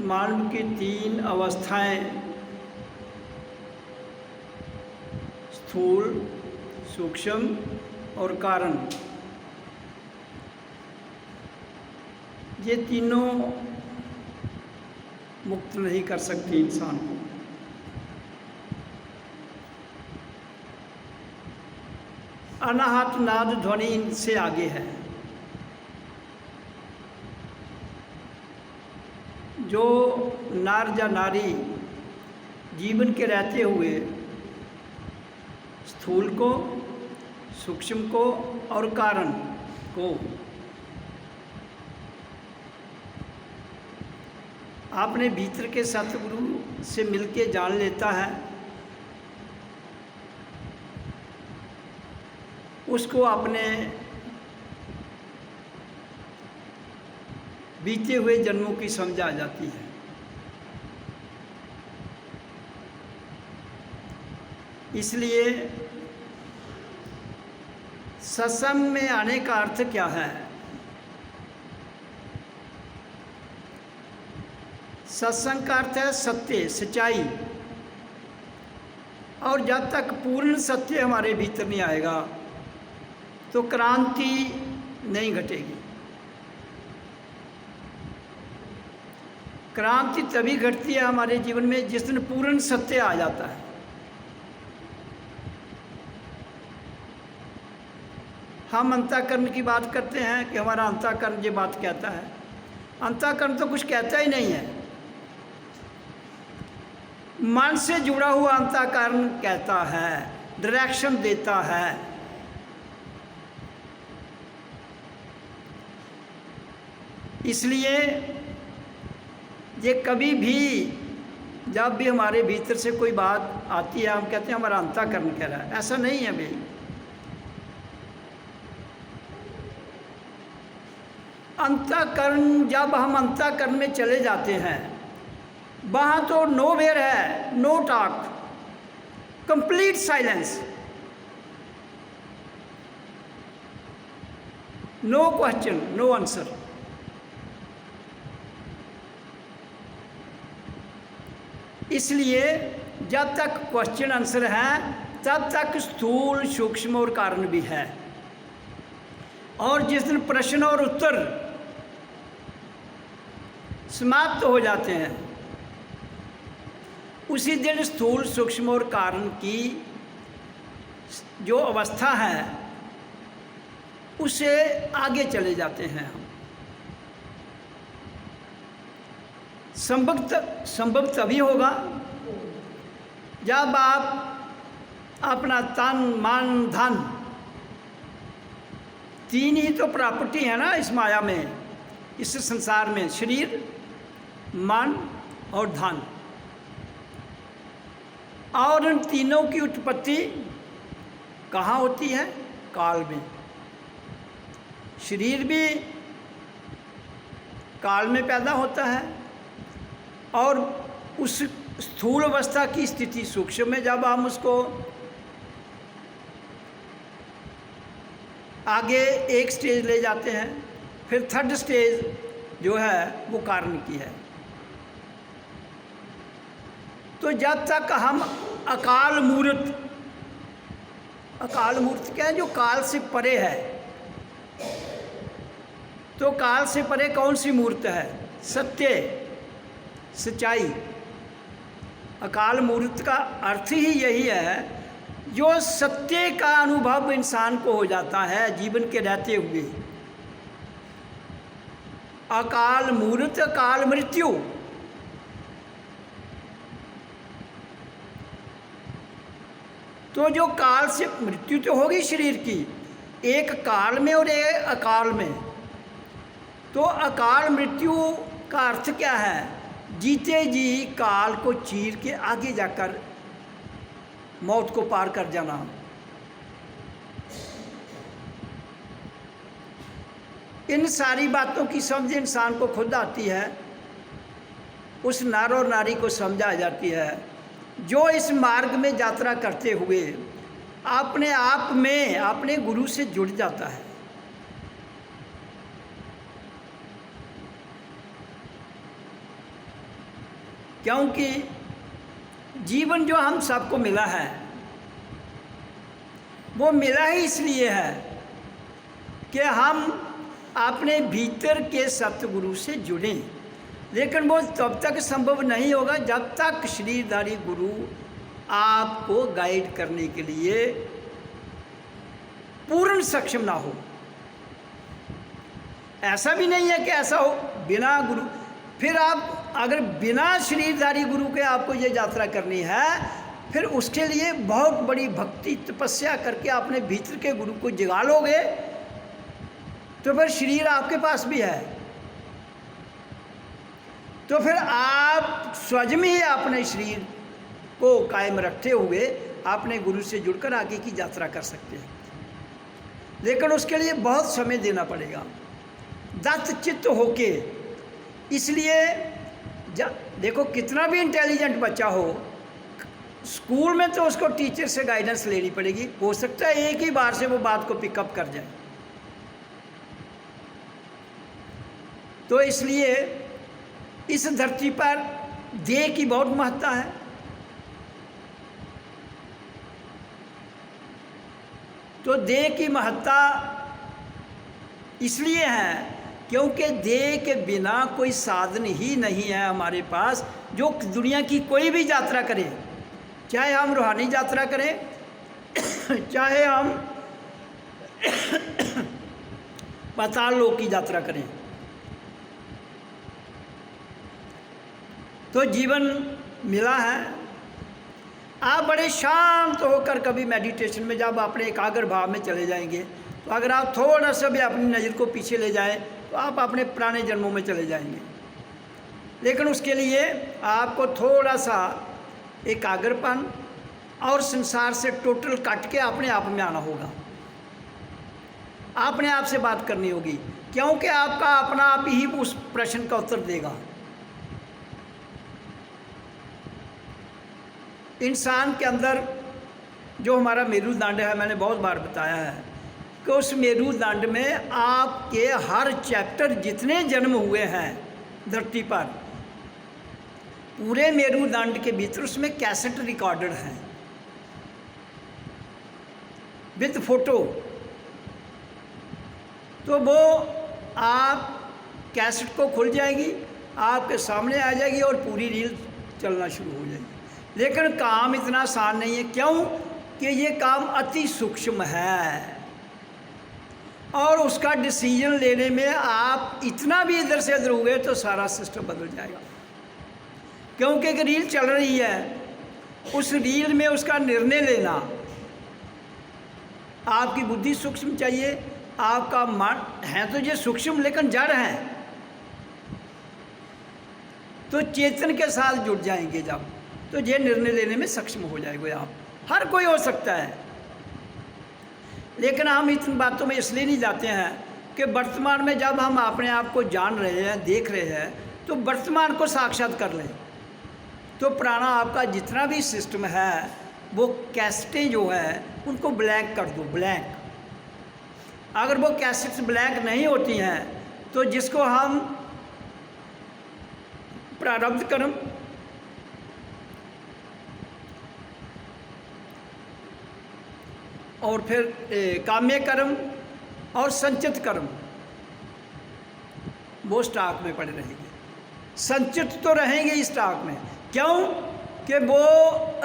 मानव की तीन अवस्थाएं, स्थूल, सूक्ष्म और कारण, ये तीनों मुक्त नहीं कर सकती इंसान को। अनाहत नाद ध्वनि इनसे आगे है। जो नार या नारी जीवन के रहते हुए स्थूल को, सूक्ष्म को और कारण को अपने भीतर के सतगुरु से मिलके जान लेता है, उसको अपने बीते हुए जन्मों की समझ आ जाती है। इसलिए सत्संग में आने का अर्थ क्या है? सत्संग का अर्थ है सत्य, सच्चाई। और जब तक पूर्ण सत्य हमारे भीतर नहीं आएगा तो क्रांति नहीं घटेगी। क्रांति तभी घटती है हमारे जीवन में जिस दिन पूर्ण सत्य आ जाता है। हम अंतःकरण की बात करते हैं कि हमारा अंतःकरण ये बात कहता है। अंतःकरण तो कुछ कहता ही नहीं है। मन से जुड़ा हुआ अंतःकरण कहता है, डायरेक्शन देता है। इसलिए ये कभी भी जब भी हमारे भीतर से कोई बात आती है, हम कहते हैं हमारा अंतःकरण कह रहा है। ऐसा नहीं है भाई। अंतःकरण, जब हम अंतःकरण में चले जाते हैं, वहाँ तो नो वेयर है, no talk, complete silence, no question, no answer. इसलिए जब तक क्वेश्चन आंसर है तब तक स्थूल, सूक्ष्म और कारण भी है। और जिस दिन प्रश्न और उत्तर समाप्त हो जाते हैं, उसी दिन स्थूल, सूक्ष्म और कारण की जो अवस्था है उससे आगे चले जाते हैं हम। संभव तभी होगा जब आप अपना तन, मन, धन, तीन ही तो प्रॉपर्टी है ना इस माया में, इस संसार में, शरीर, मन और धन। और इन तीनों की उत्पत्ति कहाँ होती है? काल में। शरीर भी काल में पैदा होता है और उस स्थूल अवस्था की स्थिति सूक्ष्म में जब हम उसको आगे एक स्टेज ले जाते हैं, फिर थर्ड स्टेज जो है वो कारण की है। तो जब तक हम अकाल मूर्त, अकाल मूर्त क्या है? जो काल से परे है। तो काल से परे कौन सी मूर्त है? सत्य, सच्चाई। अकाल मूर्त का अर्थ ही यही है, जो सत्य का अनुभव इंसान को हो जाता है जीवन के रहते हुए। अकाल मूर्त, अकाल मृत्यु। तो जो काल से मृत्यु तो होगी शरीर की, एक काल में और एक अकाल में। तो अकाल मृत्यु का अर्थ क्या है? जीते जी काल को चीर के आगे जाकर मौत को पार कर जाना। इन सारी बातों की समझ इंसान को खुद आती है, उस नर और नारी को समझा जाती है जो इस मार्ग में यात्रा करते हुए अपने आप में अपने गुरु से जुड़ जाता है। क्योंकि जीवन जो हम सबको मिला है वो मिला ही इसलिए है कि हम अपने भीतर के सतगुरु से जुड़ें, लेकिन वो तब तक संभव नहीं होगा जब तक शरीरधारी गुरु आपको गाइड करने के लिए पूर्ण सक्षम ना हो। ऐसा भी नहीं है कि ऐसा हो बिना गुरु, फिर आप अगर बिना शरीरधारी गुरु के आपको ये यात्रा करनी है, फिर उसके लिए बहुत बड़ी भक्ति तपस्या करके अपने भीतर के गुरु को जगा लोगे तो फिर शरीर आपके पास भी है, तो फिर आप स्वयं ही अपने शरीर को कायम रखते हुए अपने गुरु से जुड़कर आगे की यात्रा कर सकते हैं। लेकिन उसके लिए बहुत समय देना पड़ेगा, दत्त चित्त होके। इसलिए देखो कितना भी इंटेलिजेंट बच्चा हो, स्कूल में तो उसको टीचर से गाइडेंस लेनी पड़ेगी। हो सकता है एक ही बार से वो बात को पिकअप कर जाए। तो इसलिए इस धरती पर देह की बहुत महत्ता है। तो देह की महत्ता इसलिए है क्योंकि देह के बिना कोई साधन ही नहीं है हमारे पास। जो दुनिया की कोई भी यात्रा करें, चाहे हम रूहानी यात्रा करें चाहे हम पाताल लोक की यात्रा करें, तो जीवन मिला है। आप बड़े शांत होकर कभी मेडिटेशन में जब अपने एकाग्र भाव में चले जाएंगे, तो अगर आप थोड़ा सा भी अपनी नज़र को पीछे ले जाएं तो आप अपने पुराने जन्मों में चले जाएंगे। लेकिन उसके लिए आपको थोड़ा सा एकाग्रपन और संसार से टोटल कट के अपने आप में आना होगा, अपने आप से बात करनी होगी, क्योंकि आपका अपना आप ही उस प्रश्न का उत्तर देगा। इंसान के अंदर जो हमारा मेरुदंड है, मैंने बहुत बार बताया है कि उस मेरुदंड में आपके हर चैप्टर जितने जन्म हुए हैं धरती पर, पूरे मेरुदंड के भीतर उसमें कैसेट रिकॉर्डेड है विद फोटो। तो वो आप कैसेट को खुल जाएगी, आपके सामने आ जाएगी और पूरी रील चलना शुरू हो जाएगी। लेकिन काम इतना आसान नहीं है। क्यों? कि ये काम अति सूक्ष्म है और उसका डिसीजन लेने में आप इतना भी इधर से इधर हुए तो सारा सिस्टम बदल जाएगा। क्योंकि एक रील चल रही है, उस रील में उसका निर्णय लेना, आपकी बुद्धि सूक्ष्म चाहिए, आपका मन है तो ये सूक्ष्म लेकिन जड़ है, तो चेतन के साथ जुड़ जाएंगे जब, तो ये निर्णय लेने में सक्षम हो जाएंगे आप। हर कोई हो सकता है, लेकिन हम इन बातों में इसलिए नहीं जाते हैं कि वर्तमान में जब हम अपने आप को जान रहे हैं, देख रहे हैं, तो वर्तमान को साक्षात कर लें। तो पुराना आपका जितना भी सिस्टम है, वो कैसेटें जो है उनको ब्लैंक कर दो, ब्लैंक। अगर वो कैसेट्स ब्लैंक नहीं होती हैं तो जिसको हम प्रारब्ध कर्म और फिर काम्य कर्म और संचित कर्म, वो स्टॉक में पड़े रहेंगे। संचित तो रहेंगे इस स्टॉक में। क्यों? कि वो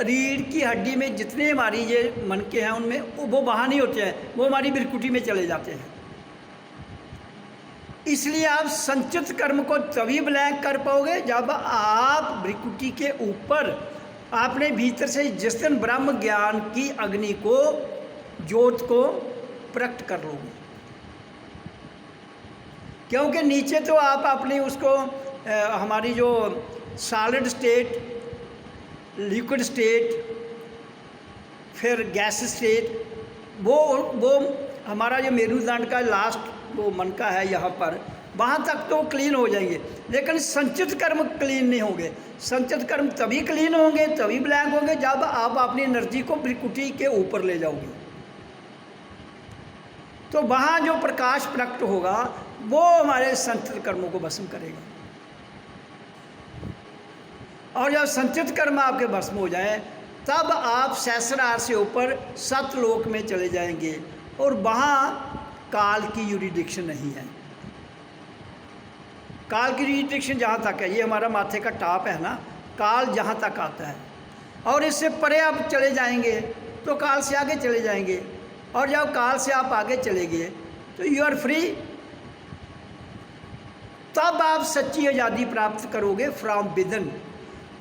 रीढ़ की हड्डी में जितने हमारी ये मन के हैं उनमें वो वहाँ नहीं होते हैं, वो हमारी बिरकुटी में चले जाते हैं। इसलिए आप संचित कर्म को तभी ब्लैंक कर पाओगे जब आप भ्रिकुटी के ऊपर अपने भीतर से जिस दिन ब्रह्म ज्ञान की अग्नि को, ज्योत को प्रकट कर लोगे। क्योंकि नीचे तो आप अपनी उसको हमारी जो सॉलिड स्टेट, लिक्विड स्टेट, फिर गैस स्टेट, वो हमारा जो मेरुदंड का लास्ट वो मन का है यहाँ पर, वहाँ तक तो क्लीन हो जाएंगे। लेकिन संचित कर्म क्लीन नहीं होंगे। संचित कर्म तभी क्लीन होंगे, तभी ब्लैंक होंगे जब आप अपनी एनर्जी को भ्रिकुटी के ऊपर ले जाओगे। तो वहाँ जो प्रकाश प्रकट होगा वो हमारे संचित कर्मों को भस्म करेगा। और जब संचित कर्म आपके भस्म हो जाए तब आप सहस्रार से ऊपर सतलोक में चले जाएंगे और वहाँ काल की यूरिडिक्शन नहीं है। काल की यूरिडिक्शन जहाँ तक है, ये हमारा माथे का टॉप है ना, काल जहाँ तक आता है और इससे परे आप चले जाएंगे तो काल से आगे चले जाएंगे, और जब काल से आप आगे चले गए तो यू आर फ्री। तब आप सच्ची आज़ादी प्राप्त करोगे फ्रॉम विदन।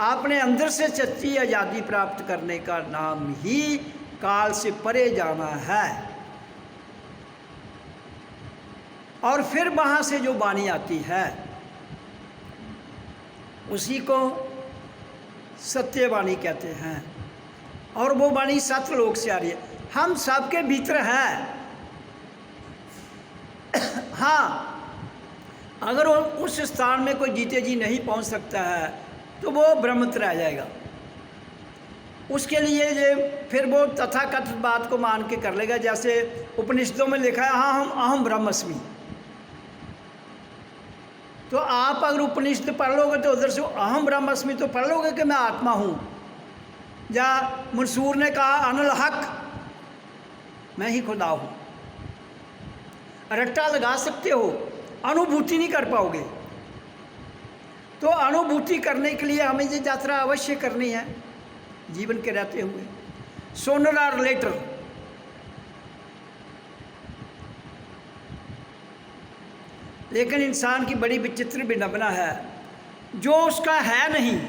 आपने अंदर से सच्ची आज़ादी प्राप्त करने का नाम ही काल से परे जाना है। और फिर वहाँ से जो वाणी आती है उसी को सत्यवाणी कहते हैं, और वो वाणी सतलोक से आ रही है। हम सबके भीतर है। हाँ, अगर वो उस स्थान में कोई जीते जी नहीं पहुंच सकता है तो वो भ्रमित रह जाएगा। उसके लिए ये फिर वो तथाकथित बात को मान के कर लेगा, जैसे उपनिषदों में लिखा है हाँ हम अहम ब्रह्मस्मि। तो आप अगर उपनिषद पढ़ लोगे तो उधर से अहम ब्रह्मस्मि तो पढ़ लोगे कि मैं आत्मा हूँ, या मंसूर ने कहा अनल हक, मैं ही खुदा हूँ। रट्टा लगा सकते हो, अनुभूति नहीं कर पाओगे। तो अनुभूति करने के लिए हमें ये यात्रा अवश्य करनी है जीवन के रहते हुए, सोनर और लेटर। लेकिन इंसान की बड़ी विचित्र विडंबना है, जो उसका है नहीं,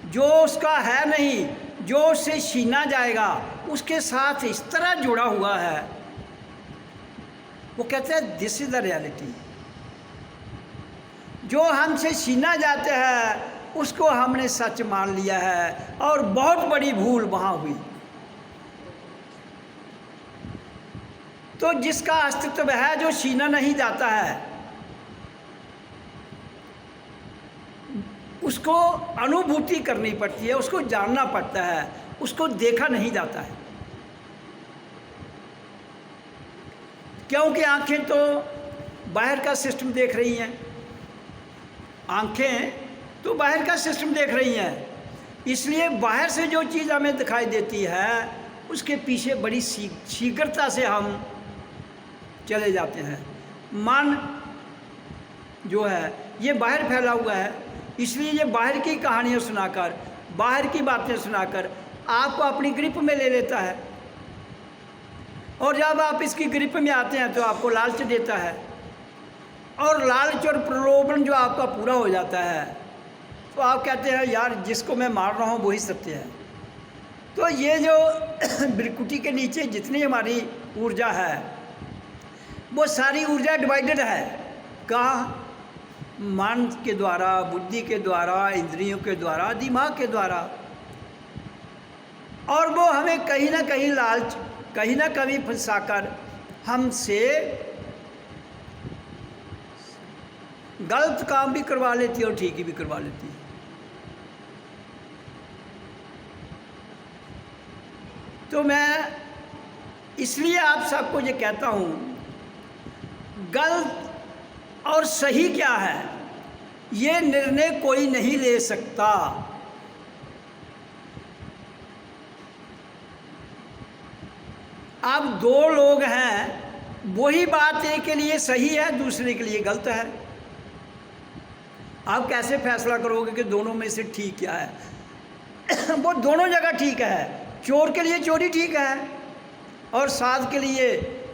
जो उसका है नहीं, जो उससे छीना जाएगा उसके साथ इस तरह जुड़ा हुआ है। वो कहते हैं दिस इज द रियलिटी। जो हमसे छीना जाते हैं उसको हमने सच मान लिया है, और बहुत बड़ी भूल वहाँ हुई। तो जिसका अस्तित्व है, जो छीना नहीं जाता है, उसको अनुभूति करनी पड़ती है, उसको जानना पड़ता है, उसको देखा नहीं जाता है। क्योंकि आंखें तो बाहर का सिस्टम देख रही हैं, आंखें तो बाहर का सिस्टम देख रही हैं, इसलिए बाहर से जो चीज़ हमें दिखाई देती है उसके पीछे बड़ी शीघ्रता से हम चले जाते हैं। मन जो है ये बाहर फैला हुआ है, इसलिए ये बाहर की कहानियाँ सुनाकर, बाहर की बातें सुनाकर आपको अपनी ग्रिप में ले लेता है, और जब आप इसकी ग्रिप में आते हैं तो आपको लालच देता है, और लालच और प्रलोभन जो आपका पूरा हो जाता है तो आप कहते हैं यार जिसको मैं मार रहा हूँ वही सत्य है। तो ये जो बिरकुटी के नीचे जितनी हमारी ऊर्जा है वो सारी ऊर्जा डिवाइडेड है। कहाँ? मन के द्वारा, बुद्धि के द्वारा, इंद्रियों के द्वारा, दिमाग के द्वारा, और वो हमें कहीं ना कहीं लालच, कहीं ना कहीं फंसाकर हमसे गलत काम भी करवा लेती है और ठीक ही भी करवा लेती है। तो मैं इसलिए आप सबको ये कहता हूँ, गलत और सही क्या है ये निर्णय कोई नहीं ले सकता। अब दो लोग हैं, वही बात एक के लिए सही है, दूसरे के लिए गलत है। आप कैसे फैसला करोगे कि दोनों में से ठीक क्या है? वो दोनों जगह ठीक है। चोर के लिए चोरी ठीक है और साध के लिए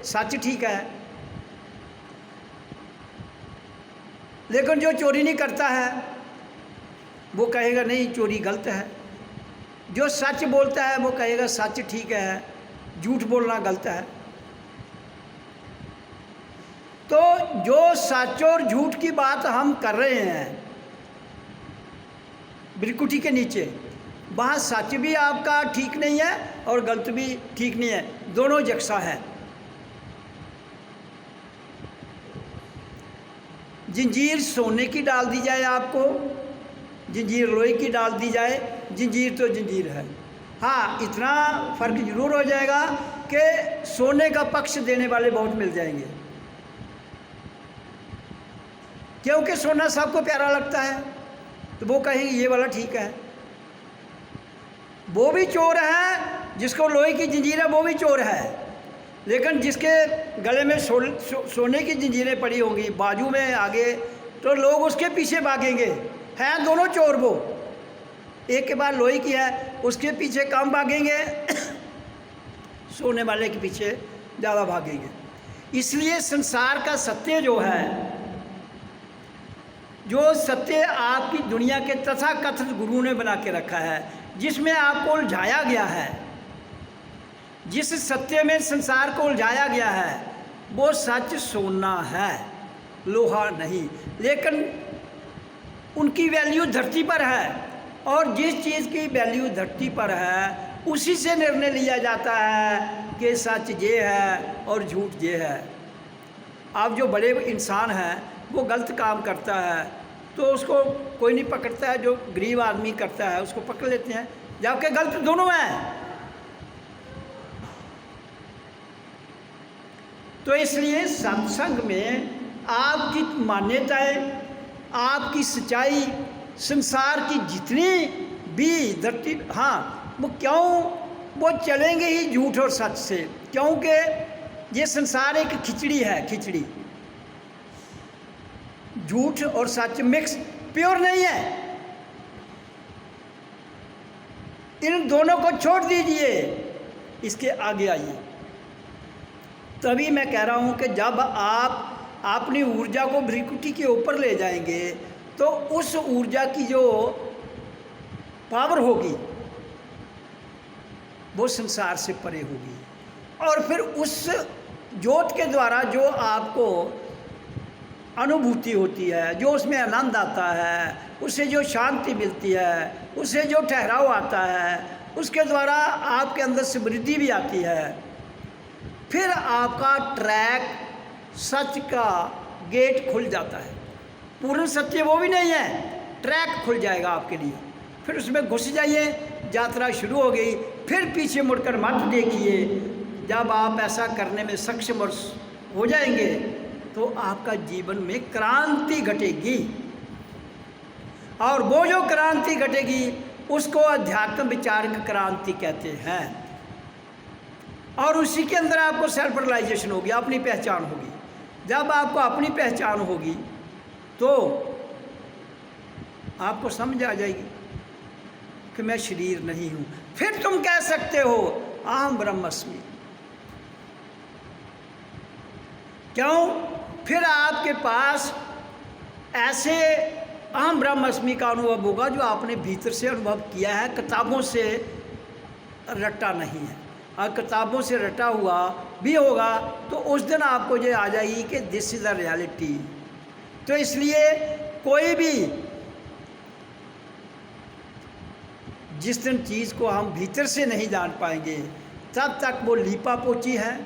सच ठीक है। लेकिन जो चोरी नहीं करता है वो कहेगा नहीं चोरी गलत है, जो सच बोलता है वो कहेगा सच ठीक है, झूठ बोलना गलत है। तो जो सच और झूठ की बात हम कर रहे हैं बिरकुटी के नीचे, वहाँ सच भी आपका ठीक नहीं है और गलत भी ठीक नहीं है, दोनों यकसा है। जंजीर सोने की डाल दी जाए आपको, जंजीर लोहे की डाल दी जाए, जंजीर तो जंजीर है। हाँ, इतना फ़र्क जरूर हो जाएगा कि सोने का पक्ष देने वाले बहुत मिल जाएंगे, क्योंकि सोना सबको प्यारा लगता है। तो वो कहेंगे ये वाला ठीक है। वो भी चोर है, जिसको लोहे की जंजीर है वो भी चोर है, लेकिन जिसके गले में सोने की जंजीरें पड़ी होंगी, बाजू में आगे, तो लोग उसके पीछे भागेंगे। हैं दोनों चोर वो, एक के बाद लोहे की है, उसके पीछे कम भागेंगे, सोने वाले के पीछे ज़्यादा भागेंगे। इसलिए संसार का सत्य जो है, जो सत्य आपकी दुनिया के तथाकथित गुरु ने बना के रखा है, जिसमें आपको उलझाया गया है, जिस सत्य में संसार को उलझाया गया है, वो सच सोना है, लोहा नहीं। लेकिन उनकी वैल्यू धरती पर है, और जिस चीज़ की वैल्यू धरती पर है उसी से निर्णय लिया जाता है कि सच ये है और झूठ ये है। अब जो बड़े इंसान हैं वो गलत काम करता है तो उसको कोई नहीं पकड़ता है, जो गरीब आदमी करता है उसको पकड़ लेते हैं, जबकि गलत दोनों हैं। तो इसलिए सत्संग में आपकी मान्यताएं, आपकी सच्चाई, संसार की जितनी भी धरती, हाँ वो क्यों वो चलेंगे ही झूठ और सच से, क्योंकि ये संसार एक खिचड़ी है, खिचड़ी, झूठ और सच मिक्स, प्योर नहीं है। इन दोनों को छोड़ दीजिए, इसके आगे आइए। तभी मैं कह रहा हूं कि जब आप अपनी ऊर्जा को भ्रिकुटी के ऊपर ले जाएंगे तो उस ऊर्जा की जो पावर होगी वो संसार से परे होगी, और फिर उस ज्योत के द्वारा जो आपको अनुभूति होती है, जो उसमें आनंद आता है, उससे जो शांति मिलती है, उससे जो ठहराव आता है, उसके द्वारा आपके अंदर समृद्धि भी आती है। फिर आपका ट्रैक सच का गेट खुल जाता है। पूर्ण सत्य वो भी नहीं है, ट्रैक खुल जाएगा आपके लिए, फिर उसमें घुस जाइए, यात्रा शुरू हो गई। फिर पीछे मुड़कर मत देखिए। जब आप ऐसा करने में सक्षम हो जाएंगे तो आपका जीवन में क्रांति घटेगी, और वो जो क्रांति घटेगी उसको अध्यात्म विचारक क्रांति कहते हैं। और उसी के अंदर आपको सेल्फ रियलाइजेशन होगी, अपनी पहचान होगी। जब आपको अपनी पहचान होगी तो आपको समझ आ जाएगी कि मैं शरीर नहीं हूँ। फिर तुम कह सकते हो अहम ब्रह्मस्मि। क्यों? फिर आपके पास ऐसे अहम ब्रह्मस्मि का अनुभव होगा जो आपने भीतर से अनुभव किया है, किताबों से रटा नहीं है। और किताबों से रटा हुआ भी होगा तो उस दिन आपको ये आ जाएगी कि दिस इज़ द रियलिटी। तो इसलिए कोई भी जिस दिन चीज़ को हम भीतर से नहीं जान पाएंगे तब तक वो लीपा पोची है,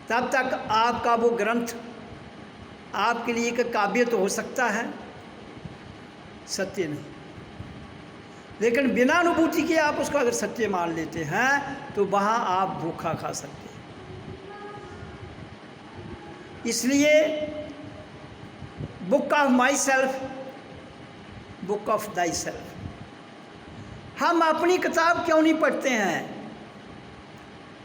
तब तक आपका वो ग्रंथ आपके लिए एक काव्य तो हो सकता है, सत्य नहीं। लेकिन बिना अनुभूति के आप उसको अगर सत्य मान लेते हैं तो वहाँ आप धोखा खा सकते हैं। इसलिए book of my self, book of thy self. हम अपनी किताब क्यों नहीं पढ़ते हैं?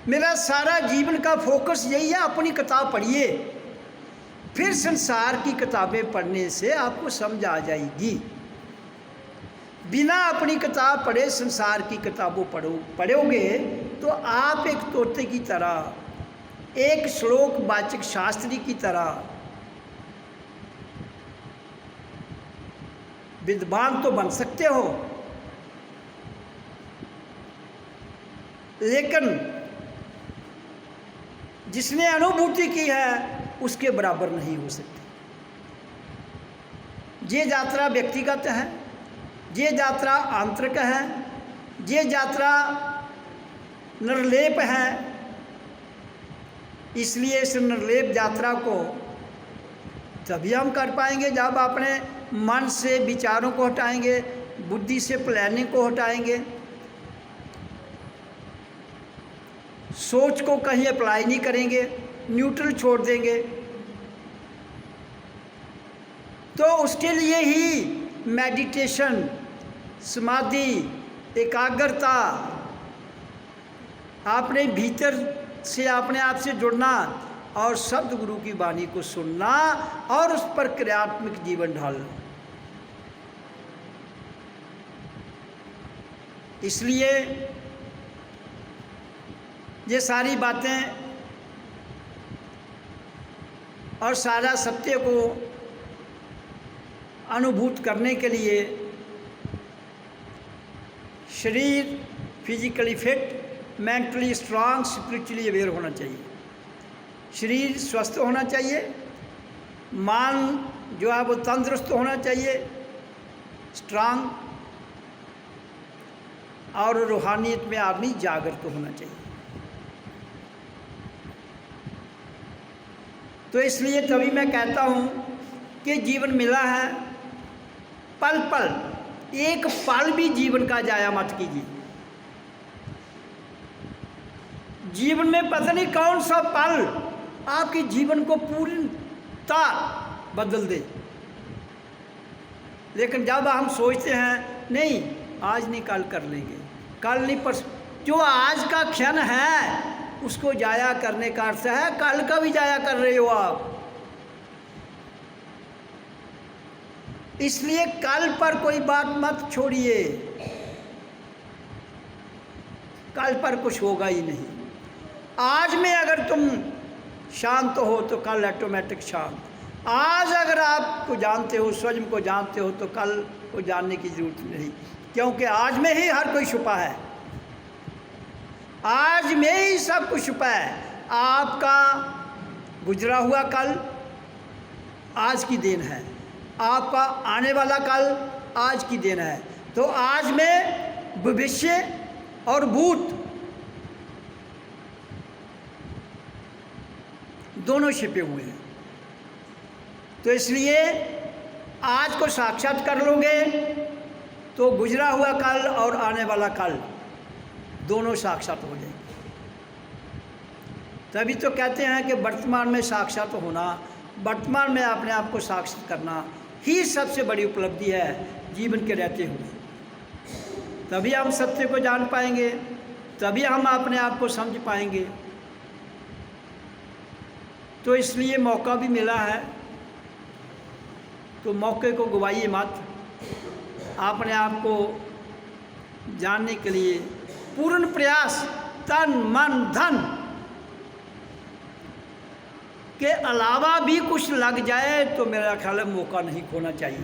मेरा सारा जीवन का फोकस यही है, अपनी किताब पढ़िए। फिर संसार की किताबें पढ़ने से आपको समझ आ जाएगी। बिना अपनी किताब पढ़े संसार की किताबों पढ़ोगे तो आप एक तोते की तरह, एक श्लोक वाचक शास्त्री की तरह विद्वान तो बन सकते हो, लेकिन जिसने अनुभूति की है उसके बराबर नहीं हो सकती। ये यात्रा व्यक्तिगत है, ये यात्रा आंतरिक है, ये यात्रा निर्लेप है। इसलिए इस निर्लेप यात्रा को तभी हम कर पाएंगे जब अपने मन से विचारों को हटाएंगे, बुद्धि से प्लानिंग को हटाएंगे, सोच को कहीं अप्लाई नहीं करेंगे, न्यूट्रल छोड़ देंगे, तो उसके लिए ही मेडिटेशन, समाधि, एकाग्रता, अपने भीतर से अपने आप से जुड़ना और शब्द गुरु की वाणी को सुनना और उस पर क्रियात्मक जीवन ढालना। इसलिए ये सारी बातें और सारा सत्य को अनुभूत करने के लिए शरीर physically fit, mentally strong, spiritually aware होना चाहिए। शरीर स्वस्थ होना चाहिए, मान जो है वो तंदुरुस्त होना चाहिए, स्ट्रांग, और रूहानियत में आदमी जागृत होना चाहिए। तो इसलिए तभी मैं कहता हूँ कि जीवन मिला है, पल पल, एक पल भी जीवन का जाया मत कीजिए। जीवन में पता नहीं कौन सा पल आपके जीवन को पूर्णता बदल दे। लेकिन जब हम सोचते हैं नहीं आज नहीं कल कर लेंगे, कल नहीं परसों, जो आज का क्षण है उसको जाया करने का अर्थ है कल का भी जाया कर रहे हो आप। इसलिए कल पर कोई बात मत छोड़िए, कल पर कुछ होगा ही नहीं। आज में अगर तुम शांत हो तो कल ऑटोमेटिक शांत। आज अगर आपको जानते हो, स्वयं को जानते हो, तो कल को जानने की जरूरत नहीं, क्योंकि आज में ही हर कोई छुपा है। आज में ही सब कुछ छुपा है। आपका गुजरा हुआ कल आज की देन है, आपका आने वाला कल आज की देन है। तो आज में भविष्य और भूत दोनों छिपे हुए हैं। तो इसलिए आज को साक्षात कर लोगे तो गुजरा हुआ कल और आने वाला कल दोनों साक्षात हो जाएंगे। तभी तो कहते हैं कि वर्तमान में साक्षात होना, वर्तमान में अपने आप को साक्षात करना ही सबसे बड़ी उपलब्धि है जीवन के रहते हुए। तभी हम सत्य को जान पाएंगे, तभी हम अपने आप को समझ पाएंगे। तो इसलिए मौका भी मिला है, तो मौके को गवाइए मत। अपने आप को जानने के लिए पूर्ण प्रयास, तन मन धन के अलावा भी कुछ लग जाए तो मेरा ख्याल है मौका नहीं खोना चाहिए।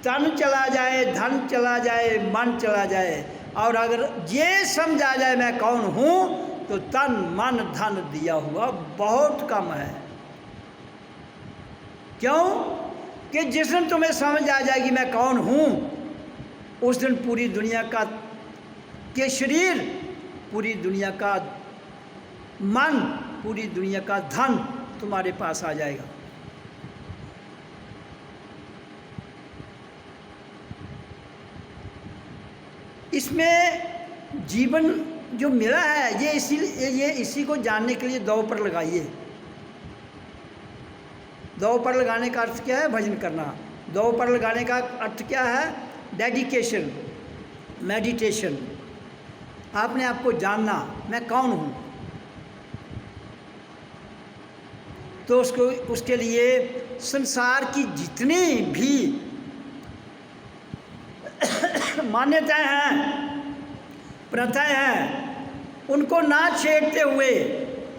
तन चला जाए, धन चला जाए, मन चला जाए, और अगर ये समझ आ जाए मैं कौन हूँ, तो तन मन धन दिया हुआ बहुत कम है। क्यों? कि जिस दिन तुम्हें समझ आ जाएगी मैं कौन हूँ, उस दिन पूरी दुनिया का के शरीर, पूरी दुनिया का मन, पूरी दुनिया का धन तुम्हारे पास आ जाएगा। इसमें जीवन जो मिला है ये इसी को जानने के लिए दांव पर लगाइए। दांव पर लगाने का अर्थ क्या है? भजन करना। दांव पर लगाने का अर्थ क्या है? डेडिकेशन, मेडिटेशन, अपने आप को जानना मैं कौन हूँ। तो उसके लिए संसार की जितनी भी मान्यताएं हैं, प्रथाएं हैं, उनको ना छेड़ते हुए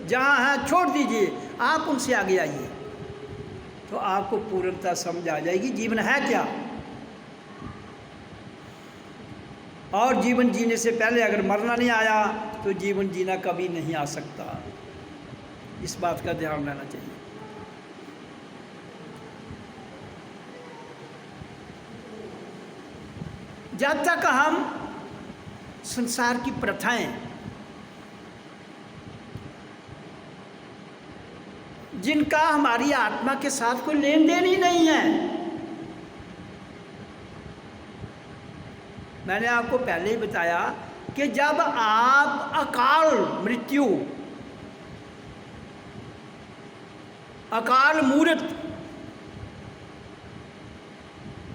जहाँ है छोड़ दीजिए, आप उनसे आगे आइए, तो आपको पूर्णता समझ आ जाएगी जीवन है क्या। और जीवन जीने से पहले अगर मरना नहीं आया तो जीवन जीना कभी नहीं आ सकता। इस बात का ध्यान रहना चाहिए। जब तक हम संसार की प्रथाएं, जिनका हमारी आत्मा के साथ कोई लेन देन ही नहीं है, मैंने आपको पहले ही बताया कि जब आप अकाल मृत्यु, अकाल मूर्त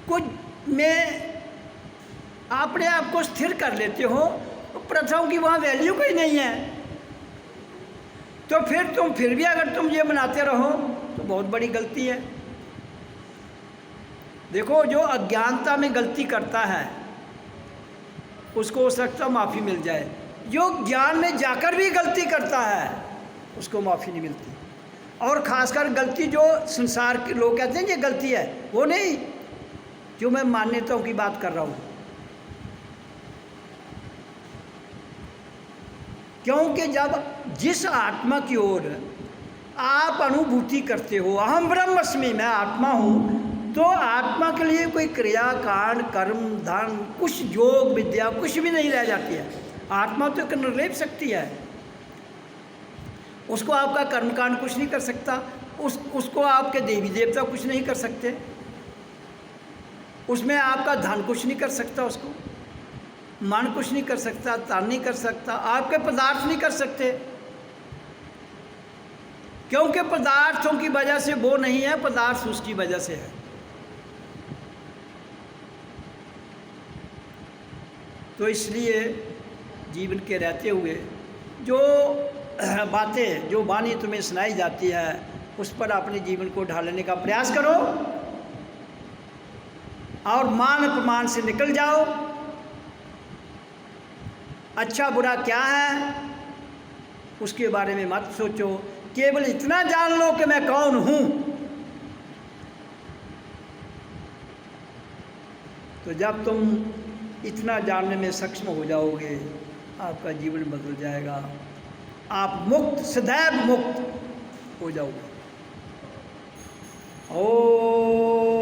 कुछ में अपने आप को स्थिर कर लेते हो, तो प्रथाओं की वहाँ वैल्यू कोई नहीं है। तो फिर तुम फिर भी अगर तुम ये मनाते रहो तो बहुत बड़ी गलती है। देखो, जो अज्ञानता में गलती करता है उसको हो सकता माफ़ी मिल जाए, जो ज्ञान में जाकर भी गलती करता है उसको माफ़ी नहीं मिलती। और ख़ासकर गलती जो संसार के लोग कहते हैं ये गलती है, वो नहीं, जो मैं मान्यताओं की बात कर रहा हूँ। क्योंकि जब जिस आत्मा की ओर आप अनुभूति करते हो, अहम ब्रह्मस्मि, मैं आत्मा हूँ, तो आत्मा के लिए कोई क्रिया कांड कर्म धन कुछ योग विद्या कुछ भी नहीं रह जाती है। आत्मा तो एक निर्लेप शक्ति है, उसको आपका कर्मकांड कुछ नहीं कर सकता, उसको आपके देवी देवता कुछ नहीं कर सकते, उसमें आपका धन कुछ नहीं कर सकता, उसको मन कुछ नहीं कर सकता, तन नहीं कर सकता, आपके पदार्थ नहीं कर सकते, क्योंकि पदार्थों की वजह से वो नहीं है, पदार्थ उसकी वजह से है। तो इसलिए जीवन के रहते हुए जो बातें, जो वाणी तुम्हें सुनाई जाती है, उस पर अपने जीवन को ढालने का प्रयास करो और मान अपमान से निकल जाओ। अच्छा बुरा क्या है उसके बारे में मत सोचो, केवल इतना जान लो कि मैं कौन हूँ। तो जब तुम इतना जानने में सक्षम हो जाओगे, आपका जीवन बदल जाएगा, आप मुक्त, सदैव मुक्त हो जाओगे। ओ